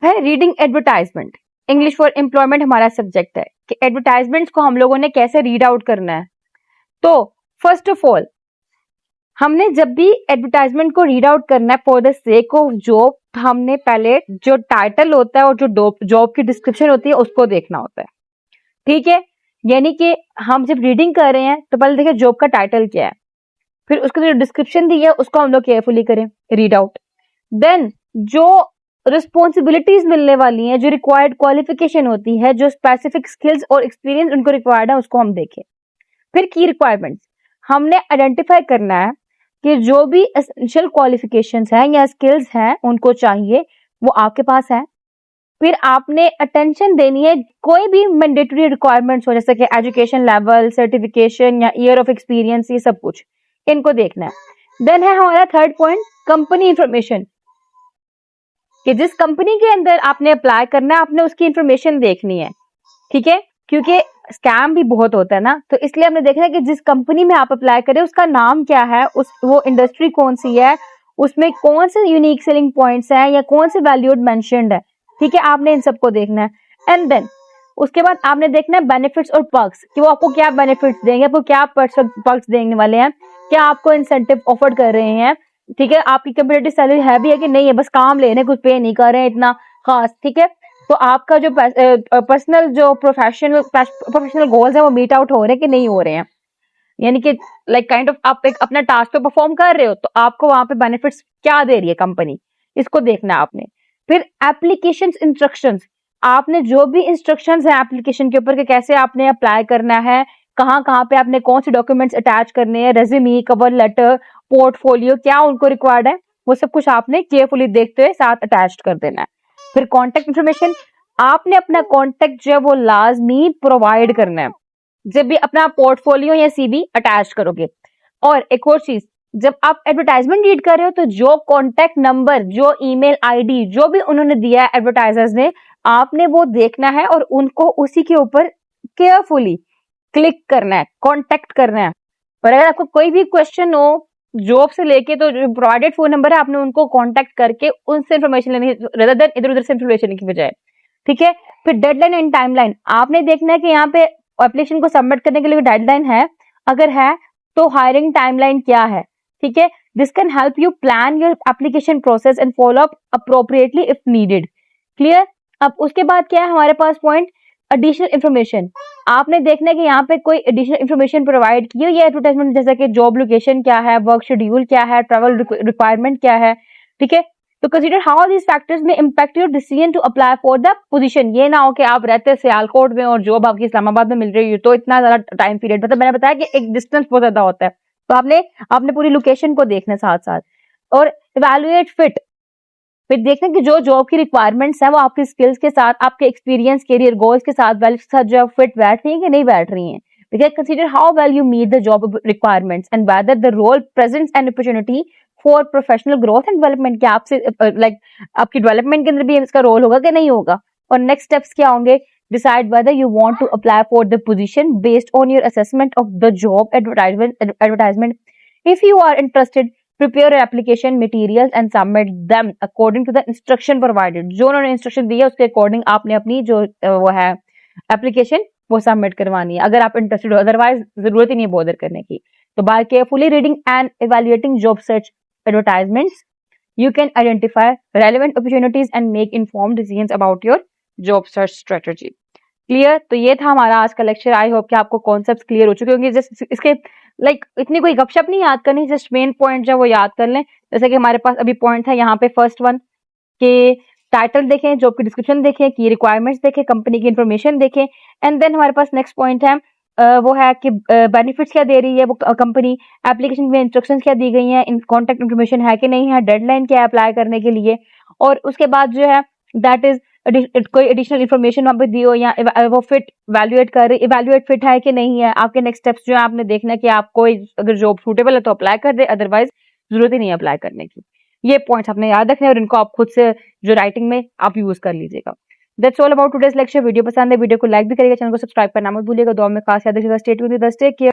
है reading advertisement. English for employment हमारा subject है कि एडवर्टाइजमेंट्स को हम लोगों ने कैसे रीड आउट करना है। तो फर्स्ट ऑफ ऑल हमने जब भी एडवर्टाइजमेंट को रीड आउट करना है for the sake of job, हमने पहले जो टाइटल होता है और जो जॉब की डिस्क्रिप्शन होती है उसको देखना होता है। ठीक है, यानी कि हम जब रीडिंग कर रहे हैं तो पहले देखिए जॉब का टाइटल क्या है, फिर उसकी जो डिस्क्रिप्शन दी है उसको हम लोग केयरफुली करें रीड आउट। देन जो रिस्पॉन्सिबिलिटीज मिलने वाली हैं, जो रिक्वायर्ड क्वालिफिकेशन होती है, जो स्पेसिफिक स्किल्स और एक्सपीरियंस उनको रिक्वायर्ड है उसको हम देखें। फिर की रिक्वायरमेंट्स हमने आइडेंटिफाई करना है कि जो भी एसेंशियल क्वालिफिकेशंस हैं या स्किल्स हैं उनको चाहिए वो आपके पास है। फिर आपने अटेंशन देनी है कोई भी मैंडेटरी रिक्वायरमेंट्स हो जैसे कि एजुकेशन लेवल, सर्टिफिकेशन या ईयर ऑफ एक्सपीरियंस, ये सब कुछ इनको देखना है। देन है हमारा थर्ड पॉइंट कंपनी इंफॉर्मेशन, कि जिस कंपनी के अंदर आपने अप्लाई करना है आपने उसकी इंफॉर्मेशन देखनी है। ठीक है, क्योंकि स्कैम भी बहुत होता है ना, तो इसलिए हमने देखना है कि जिस कंपनी में आप अप्लाई करें उसका नाम क्या है, वो इंडस्ट्री कौन सी है, उसमें कौन से यूनिक सेलिंग पॉइंट्स हैं या कौन से वैल्यूड मेंशन्ड है। ठीक है, आपने इन सबको देखना है। एंड देन उसके बाद आपने देखना है बेनिफिट्स और पर्क्स, कि वो आपको क्या बेनिफिट्स देंगे, आपको क्या पर्क्स देने वाले हैं, क्या आपको इंसेंटिव ऑफर कर रहे हैं। ठीक है, आपकी कंपेटिटिव सैलरी है भी है कि नहीं है, बस काम लेने कुछ पे नहीं कर रहे हैं इतना खास। ठीक है, तो आपका जो पर्सनल जो प्रोफेशनल गोल्स है वो मीट आउट हो रहे हैं कि नहीं हो रहे हैं, यानी कि लाइक काइंड ऑफ आप एक अपना टास्क पे परफॉर्म कर रहे हो तो आपको वहां पे बेनिफिट्स क्या दे रही है कंपनी, इसको देखना है आपने। फिर एप्लीकेशन इंस्ट्रक्शंस, आपने जो भी इंस्ट्रक्शंस है एप्लीकेशन के ऊपर कि कैसे आपने अप्लाई करना है, कहाँ कहाँ पे आपने कौन से डॉक्यूमेंट्स अटैच करने हैं, रेज्यूमे, कवर लेटर, पोर्टफोलियो, क्या उनको रिक्वायर्ड है, वो सब कुछ आपने केयरफुली देखते हुए साथ अटैच कर देना है। फिर कॉन्टेक्ट इन्फॉर्मेशन, आपने अपना कॉन्टेक्ट जो है वो लाजमी प्रोवाइड करना है जब भी अपना पोर्टफोलियो या सीवी अटैच करोगे। और एक और चीज, जब आप एडवर्टाइजमेंट रीड कर रहे हो तो जो कॉन्टेक्ट नंबर, जो ईमेल आईडी जो भी उन्होंने दिया है एडवर्टाइजर्स ने, आपने वो देखना है और उनको उसी के ऊपर केयरफुली क्लिक करना है, कॉन्टेक्ट करना है। और अगर आपको कोई भी क्वेश्चन हो जॉब से लेके तो जो प्रोवाइडेड फोन नंबर है आपने उनको कांटेक्ट करके उनसे इंफॉर्मेशन लेनी है rather than इधर उधर से इंफॉर्मेशन की बजाय। ठीक है, फिर डेडलाइन एंड टाइमलाइन, आपने देखना है कि यहाँ पे एप्लीकेशन को सबमिट करने के लिए डेडलाइन है, अगर है तो हायरिंग टाइमलाइन क्या है। ठीक है, this can help you plan your application process and follow up appropriately if needed. Clear. अब उसके बाद क्या है हमारे पास पॉइंट एडिशनल इन्फॉर्मेशन, आपने देखना है कि यहाँ पे कोई एडिशनल इन्फॉर्मेशन प्रोवाइड की हो या एडवर्टाइजमेंट, जैसे कि जॉब लोकेशन क्या है, वर्क शेड्यूल क्या है, ट्रैवल रिक्वायरमेंट क्या है। ठीक है, तो consider how these factors may impact your decision to apply for the position. ये ना हो कि आप रहते हैं सियालकोट में और जॉब आपकी इस्लामाबाद में मिल रही है, तो इतना ज्यादा टाइम पीरियड, मतलब मैंने बताया कि एक डिस्टेंस बहुत ज्यादा होता है, तो आपने पूरी लोकेशन को देखना साथ साथ। और इवैल्यूएट फिट, फिर देखना कि जो जॉब की रिक्वायरमेंट्स है वो आपकी स्किल्स के साथ, आपके एक्सपीरियंस, करियर गोल्स के साथ, वैल्यूज के साथ जो फिट बैठ रही है कि नहीं बैठ रही हैं। Because consider how well you meet the job requirements and whether the role presents an opportunity for professional growth and development, क्या आपसे like आपकी डेवलपमेंट के अंदर भी इसका रोल होगा कि नहीं होगा। और नेक्स्ट स्टेप्स क्या होंगे, decide whether you want to apply for the position based on your assessment of the job advertisement. If you are interested, prepare your application materials and submit them according to the instruction provided. जो उन्होंने instruction दी है उसके according आपने अपनी जो वो है application वो सबमिट करवानी है अगर आप इंटरेस्टेड हो, अदरवाइज जरूरत ही नहीं है बॉदर करने की। तो by carefully reading and evaluating job search advertisements you can identify relevant opportunities and make informed decisions about your job search strategy. Clear. तो ये था हमारा आज का लेक्चर। आई होप कि आपको कॉन्सेप्ट्स क्लियर हो चुके होंगे। जस्ट इसके इतनी कोई गपशप नहीं याद करनी, जस्ट मेन पॉइंट जो वो याद कर लें। जैसे कि हमारे पास अभी पॉइंट था यहाँ पे फर्स्ट वन के टाइटल देखें, जॉब की डिस्क्रिप्शन देखें, की रिक्वायरमेंट्स देखें, कंपनी की इन्फॉर्मेशन देखें। एंड देन हमारे पास नेक्स्ट पॉइंट है वो है कि बेनिफिट्स क्या दे रही है वो कंपनी, एप्लीकेशन में इंस्ट्रक्शंस क्या दी गई हैं, कॉन्टेक्ट इन्फॉर्मेशन है कि नहीं है, डेडलाइन क्या है अप्लाई करने के लिए। और उसके बाद जो है दैट इज कोई एडिशनल इन्फॉर्मेशन वहां पे दी हो या वो फिट इवैल्यूएट फिट है कि नहीं है। आपके नेक्स्ट स्टेप्स जो है आपने देखना है कि आपको अगर जॉब सूटेबल है तो अप्लाई कर दे, अदरवाइज जरूरत ही नहीं है अप्लाई करने की। ये पॉइंट्स आपने याद रखने और इनको आप खुद से जो राइटिंग में आप यूज कर लीजिएगा। That's all about today's lecture. Video पसंद है वीडियो को लाइक भी करिएगा, चैनल को सब्सक्राइब करना मत भूलिएगा। दुआ में खास याद रखिएगा। Stay tuned with us, take care.